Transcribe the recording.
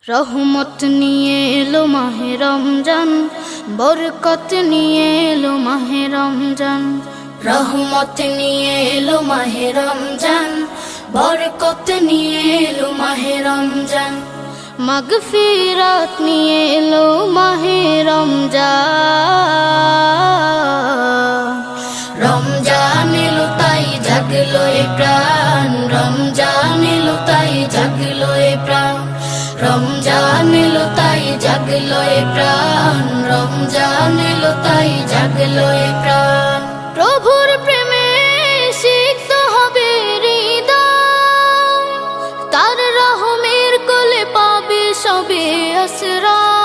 রহমত নিয়ে এলো মাহে রমজান, বরকত নিয়ে এলো মাহে রমজান। রহমত নিয়ে এলো মাহে রমজান, বরকত নিয়ে এলো মাহে রমজান। মাগফিরাত নিয়ে এলো মাহে রমজান। রমজান এলো তাই জাগলো এ প্রাণ, রমজান এলো তাই জাগলো এ প্রাণ। রমজান এলো তাই জাগলো এ প্রাণ, রমজান এলো তাই জাগলো এ প্রাণ। প্রভুর প্রেমে সিক্ত হবে হৃদয়, তার রহমের কোলে পাবে সবে আশ্রয়।